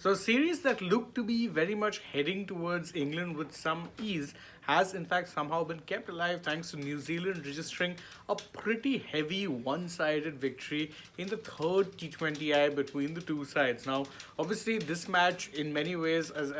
So a series that looked to be very much heading towards England with some ease has in fact somehow been kept alive thanks to New Zealand registering a pretty heavy one-sided victory in the third T20I between the two sides. Now, obviously, this match in many ways, as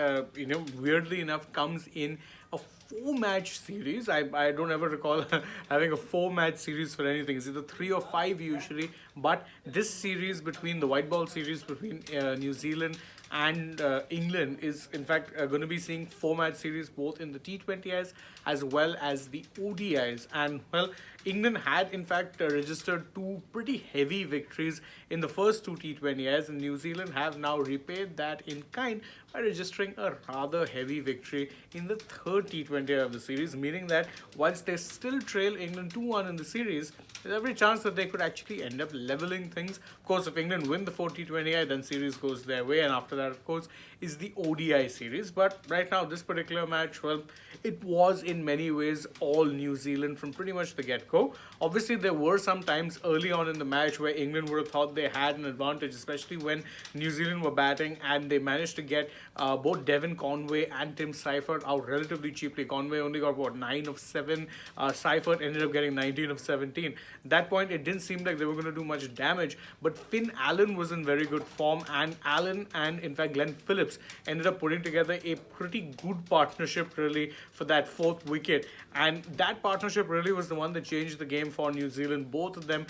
weirdly enough, comes in a four-match series. I don't ever recall having a four-match series for anything. It's either three or five usually. But this series between the white ball series between New Zealand and England is in fact going to be seeing four-match series both in the T20Is as well as the ODIs. And well, England had in fact registered two pretty heavy victories in the first two T20Is, and New Zealand have now repaid that in kind by registering a rather heavy victory in the third T20I of the series, meaning that whilst they still trail England 2-1 in the series, there's every chance that they could actually end up leveling things. Of course, if England win the 4th T20I, then series goes their way, and after that, of course, is the ODI series. But right now, this particular match, well, it was in many ways all New Zealand from pretty much the get-go. Obviously, there were some times early on in the match where England would have thought they had an advantage, especially when New Zealand were batting and they managed to get both Devon Conway and Tim Seifert out relatively cheaply. Conway only got, 9 of 7. Seifert ended up getting 19 of 17. At that point, it didn't seem like they were going to do much damage, but Finn Allen was in very good form, and Allen and, in fact, Glenn Phillips ended up putting together a pretty good partnership, really, for that fourth wicket. And that partnership really was the one that changed the game for New Zealand. Both of them,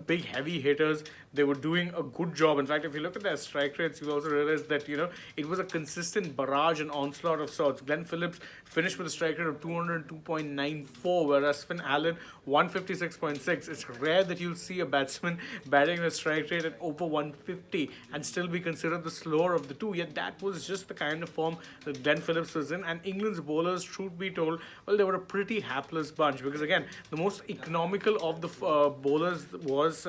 big, heavy hitters. They were doing a good job. In fact, if you look at their strike rates, you also realize that, it was a consistent barrage and onslaught of sorts. Glenn Phillips finished with a strike rate of 202.94, whereas Finn Allen, 156.6. It's rare that you'll see a batsman batting a strike rate at over 150 and still be considered the slower of the two. Yet that was just the kind of form that Glenn Phillips was in. And England's bowlers, truth be told, well, they were a pretty hapless bunch, because again, the most economical of the bowlers was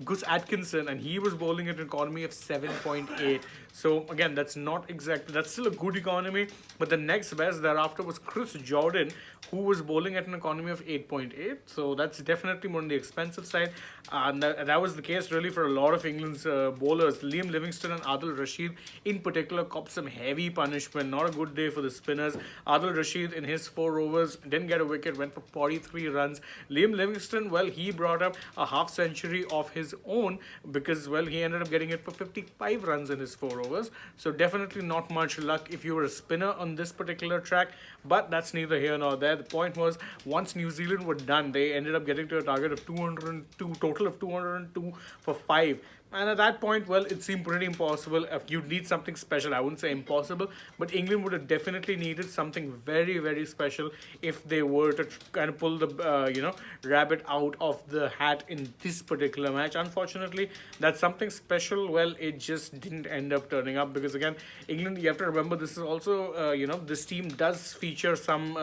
Gus Atkinson, and he was bowling at an economy of 7.8. So again, that's still a good economy, but the next best thereafter was Chris Jordan, who was bowling at an economy of 8.8. So that's definitely more on the expensive side. And that was the case really for a lot of England's bowlers. Liam Livingstone and Adil Rashid in particular copped some heavy punishment. Not a good day for the spinners. Adil Rashid in his 4 overs didn't get a wicket, went for 43 runs. Liam Livingstone, well, he brought up a half century of his own because, well, he ended up getting it for 55 runs in his 4 overs. So definitely not much luck if you were a spinner on this particular track, but that's neither here nor there. The point was, once New Zealand were done, they ended up getting to a target of 202, total of 202 for 5. And at that point, well, it seemed pretty impossible. You'd need something special. I wouldn't say impossible, but England would have definitely needed something very, very special if they were to kind of pull the, rabbit out of the hat in this particular match. Unfortunately, that something special, well, it just didn't end up turning up because, again, England, you have to remember, this is also, this team does feature some,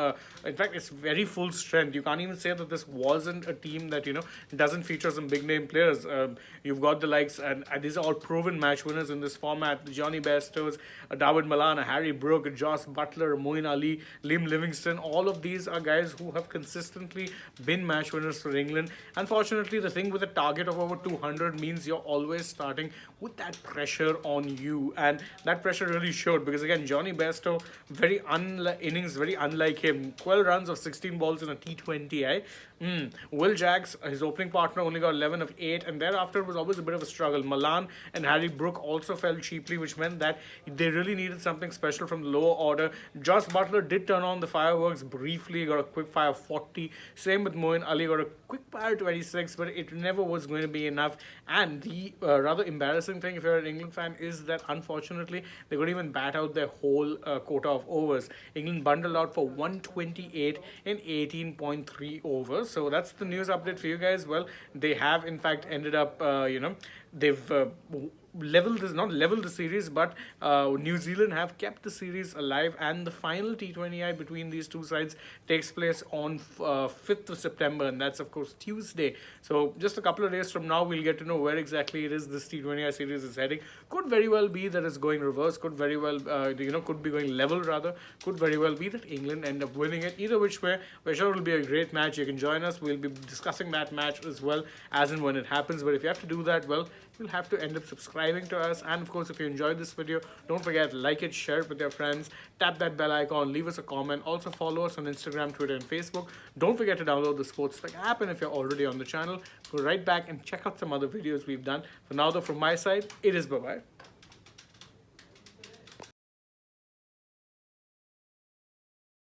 in fact, it's very full strength. You can't even say that this wasn't a team that, doesn't feature some big name players. You've got the likes, and these are all proven match winners in this format. Johnny Bairstows, David Malana, Harry Brook, Joss Butler, Moeen Ali, Liam Livingstone. All of these are guys who have consistently been match winners for England. Unfortunately, the thing with a target of over 200 means you're always starting with that pressure on you. And that pressure really showed because, again, Johnny Bairstow, innings very unlike him. 12 runs of 16 balls in a T20I. Will Jacks, his opening partner, only got 11 of 8, and thereafter it was always a bit of a struggle. Malan and Harry Brook also fell cheaply, which meant that they really needed something special from the lower order. Joss Butler did turn on the fireworks briefly, got a quick fire 40. Same with Moeen Ali, got a quick fire 26, but it never was going to be enough. And the rather embarrassing thing, if you're an England fan, is that unfortunately they couldn't even bat out their whole quota of overs. England bundled out for 128 in 18.3 overs. So that's the news update for you guys. Well, they have in fact ended up, they've not leveled the series, but New Zealand have kept the series alive, and the final T20I between these two sides takes place on 5th of September, and that's of course Tuesday. So just a couple of days from now, we'll get to know where exactly it is this T20I series is heading. Could very well be that it's going reverse. Could very well, could be going level rather. Could very well be that England end up winning it. Either which way, we're sure it'll be a great match. You can join us. We'll be discussing that match as well as and when it happens. But if you have to do that, well, you'll have to end up subscribing subscribing to us. And of course, if you enjoyed this video, don't forget, like it, share it with your friends, tap that bell icon, leave us a comment. Also follow us on Instagram, Twitter, and Facebook. Don't forget to download the Sports Spec app, and if you're already on the channel, go right back and check out some other videos we've done. For now though, from my side, it is bye-bye.